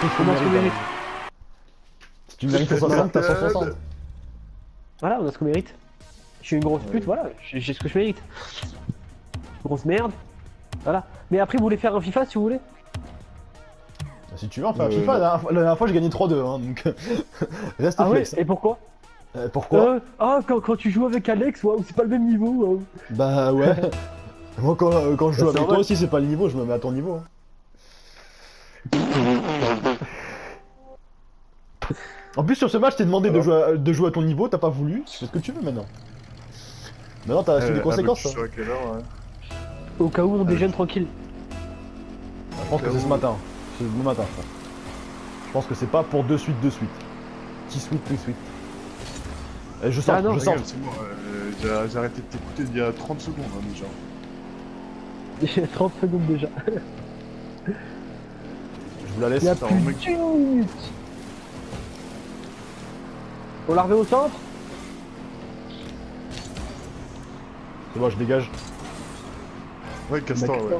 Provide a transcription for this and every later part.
tout ce qu'on On a ce qu'on mérite. mérite. Si tu mérites 160, t'as 160. Voilà, on a ce qu'on mérite. Je suis une grosse pute, voilà, j'ai ce que je mérite. Grosse merde. Voilà. Mais après, vous voulez faire un FIFA si vous voulez? Si tu veux, enfin, FIFA, la dernière fois j'ai gagné 3-2, hein, donc reste Ah ouais? flex. Et pourquoi? Pourquoi Quand tu joues avec Alex, waouh, c'est pas le même niveau. Waouh. Bah ouais. Moi quand je joue Bah, avec c'est toi vrai. aussi, c'est pas le niveau, je me mets à ton niveau. Hein. En plus sur ce match, t'es demandé de jouer à ton niveau, t'as pas voulu, tu fais ce que tu veux maintenant. Maintenant t'as assumer les conséquences. Tu Hein. sais à quelle heure, ouais. Au cas où on déjeune tranquille. Je pense que c'est ce matin. C'est le matin, je pense. Je pense que c'est pas pour de suite. Petit suite. Et je sens, Ah non, je sens. Regarde, c'est moi, j'ai arrêté de t'écouter il y a 30 secondes, hein, déjà. J'ai 30 secondes déjà. Je vous la laisse. Il y a ça plus remet- d'une minute. On l'a revu au centre? C'est bon, je dégage. Ouais, Castor, ouais.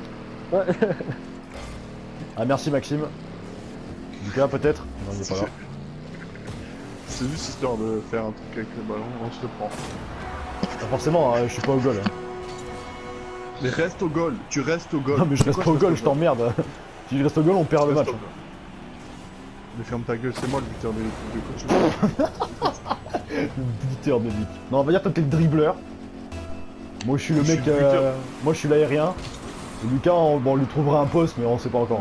Ouais. Ah merci Maxime. Lucas peut-être. Non, il est pas là. C'est juste histoire de faire un truc avec le ballon, on se le prend. Pas forcément, hein, je suis pas au goal. Hein. Mais reste au goal, tu restes au goal. Non mais je reste pas au goal, je t'emmerde. Si je reste au goal, on perd le match. Mais ferme ta gueule, c'est moi le buteur de coach. Le buteur de Vic. Non, on va dire toi t'es le dribbleur. Moi je suis le Je mec. suis le buteur. Moi je suis l'aérien. Et Lucas, on lui trouvera un poste, mais on sait pas encore.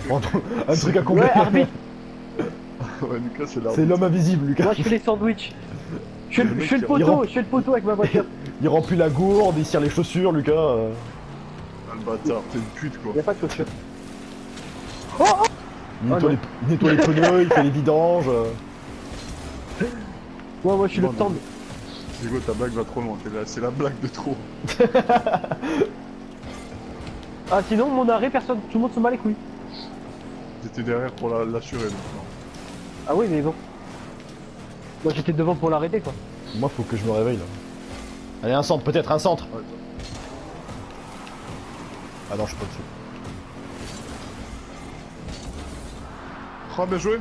Hein. Un truc à combler. Ouais, arbitre. Ouais, Lucas, c'est l'arbitre. C'est l'homme invisible, Lucas. Moi je fais les sandwichs. Je fais Le le, mec je fais le qui poteau, je fais le poteau avec ma voiture. Il remplit la gourde, il cire les chaussures, Lucas. Ah, le bâtard, t'es une pute quoi. Y'a pas de chaussures. Il nettoie les pneus, il fait les vidanges. Moi je suis le Bon, stand. Hugo, ta blague va trop loin, c'est la blague de trop. Ah sinon mon arrêt, personne, tout le monde se bat les couilles. T'étais derrière pour l'assurer maintenant. Ah oui mais bon. Moi j'étais devant pour l'arrêter quoi. Moi faut que je me réveille là. Allez, un centre, peut-être un centre. Ouais, Ah non, je suis pas dessus. Oh, bien joué.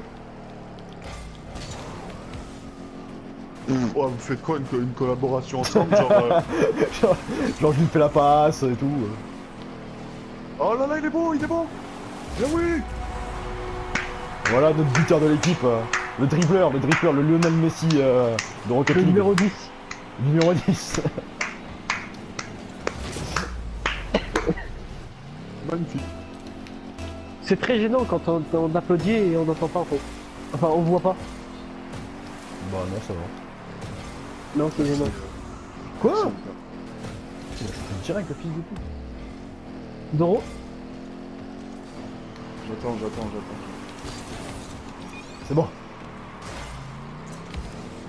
Oh, vous faites quoi, une collaboration ensemble, genre... Genre je lui fais la passe et tout. Oh là là, il est beau, il est beau. Bien oui. Voilà notre buteur de l'équipe. Le dribbleur, le Lionel Messi de Rocket Le League. numéro 10. Numéro 10. Magnifique. C'est très gênant quand on applaudit et on n'entend pas en fait. Enfin on voit pas. Bah non, ça va. Non c'est gênant. Quoi? Je suis direct le fils de pute. Doro? J'attends. C'est bon.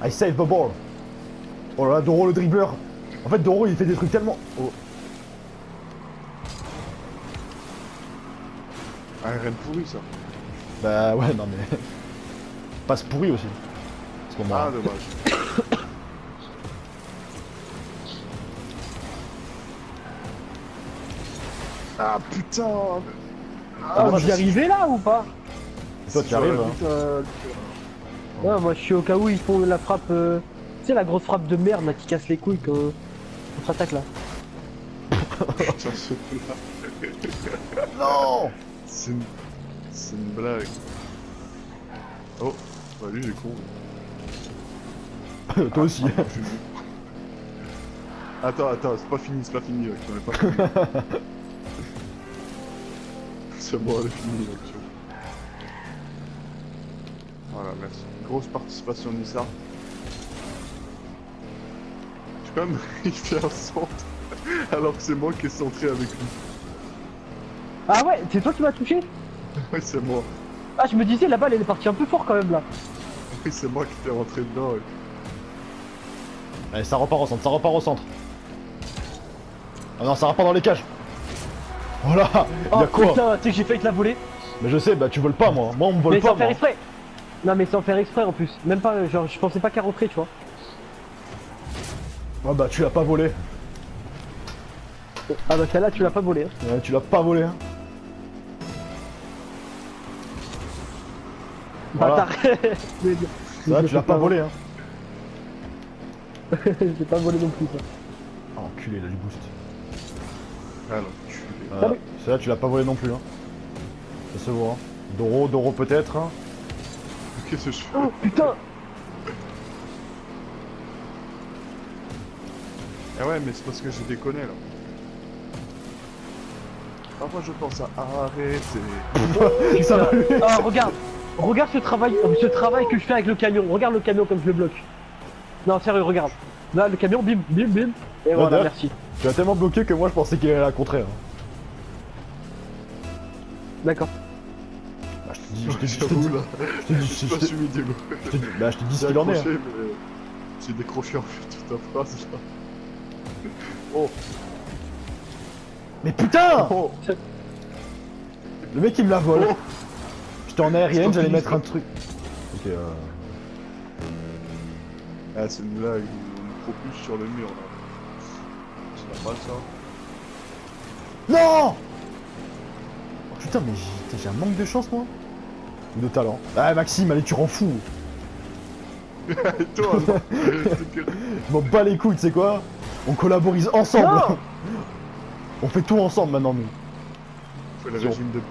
I save the ball. Oh là là, Doro le dribbleur. En fait, Doro il fait des trucs tellement. Oh. Un RN pourri, ça. Bah ouais, non mais. Passe pourri aussi. À ce moment-là. Ah, dommage. Ah, putain. Ah, vous y arrivez là ou pas? Toi, tu arrives. Hein. Ouais, moi je suis au cas où ils font la frappe. Tu sais, la grosse frappe de merde là qui casse les couilles quand on s'attaque là. Putain, ce là. Non. C'est une blague. Oh, bah lui, j'ai con. Toi aussi. Attends, c'est pas fini, ouais, j'en ai pas fini. C'est bon, elle est finie l'action. Voilà, merci. Grosse participation de Nissa. J'ai quand même fait un centre, alors que c'est moi qui ai centré avec lui. Ah ouais, c'est toi qui m'as touché? Oui, c'est moi. Ah, je me disais, la balle elle est partie un peu fort quand même là. Oui, c'est moi qui t'ai rentré dedans. Ouais. Allez, ça repart au centre, Ah non, ça repart dans les cages. Voilà. Oh Y'a quoi? putain, tu sais que j'ai failli te la voler. Mais je sais, bah tu voles pas moi. Moi on me vole Mais pas. sans faire Moi. exprès. Non, mais sans faire exprès en plus. Même pas, genre, je pensais pas qu'à rentrer, tu vois. Ah bah tu l'as pas volé. Ah bah celle-là, tu l'as pas volé. Hein. Ouais, tu l'as pas volé. Hein. Voilà. Bâtard. Ça, tu l'as pas volé, hein. J'ai pas volé non plus, ça. Ah, enculé, il a du boost. Ah l'enculé. Voilà. Celle-là, tu l'as pas volé non plus, hein. Ça se voit, hein. Doro peut-être, hein. Qu'est-ce que je fais? Oh putain. Ah ouais, mais c'est parce que j'ai déconné là. Parfois je pense à arrêter. Ça va, lui. Ah, regarde. Regarde ce travail que je fais avec le camion. Regarde le camion comme je le bloque. Non, sérieux, regarde. Là, le camion, bim, bim, bim. Et voilà, d'ailleurs, merci. Tu l'as tellement bloqué que moi, je pensais qu'il allait à la contraire. D'accord. Bah, je te dis, je te dis, je te J'avoue dis, là. je te dis, Je pas suivi Diego. je te dis, bah, je te dis ce J'ai qu'il en est. accroché, Hein. mais j'ai décroché en fait toute ta phrase là. Oh. Mais putain! Oh. Le mec, il me la vole. Oh. J'étais en aérienne, C'est j'allais pas mettre fini, un truc. Ok, Ah c'est une blague, on me propulse sur le mur là. C'est pas mal ça. Non! Oh, putain, mais j'ai un manque de chance, moi. Ou de talent. Ah, Maxime, allez, tu rends fou. Et toi non. C'est que- Je m'en bats les couilles, tu sais quoi? On collaborise ensemble. Non. On fait tout ensemble maintenant, nous. On fait le Sur- régime de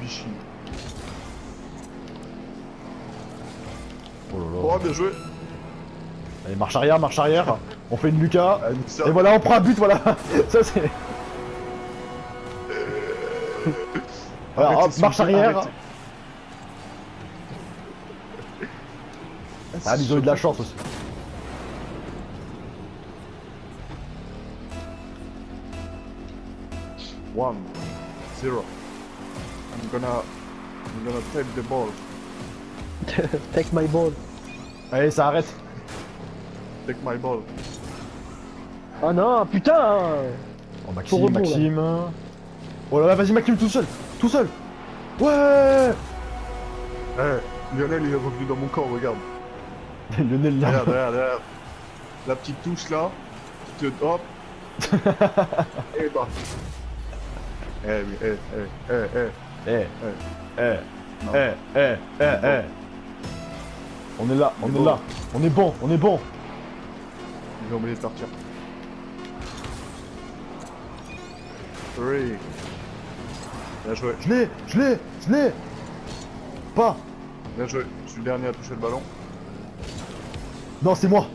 Vichy. Oh là Oh là. bien joué. Allez, marche arrière, marche arrière. On fait une Lucas. Ah, nous ça- Et voilà, on prend un but, voilà. Ça, c'est. Voilà, Arrêtez, hop, s'il marche vous plaît, arrière. arrêtez. Ah, ils ont eu de la chance aussi. One, zero. I'm gonna take the ball. Take my ball. Allez, ça arrête. Take my ball. Ah non, putain. Oh, Faut Maxime, rebond, là. Maxime. Oh là là, vas-y, Maxime, tout seul. Tout seul. Ouais. Eh, Lionel il est revenu dans mon corps, regarde. Lionel, là. Regarde, regarde, regarde. La petite touche là. Tu te hop. Et bah. Eh, mais Eh, eh, Non. eh. On est là, on est là. On est bon, on est bon. Ils ont oublié de partir. 3. Bien joué, Je l'ai. Pas. bien joué. Je suis le dernier à toucher le ballon. Non, c'est moi.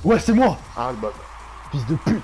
Ouais, c'est moi. Ah le bâtard. Fils de pute.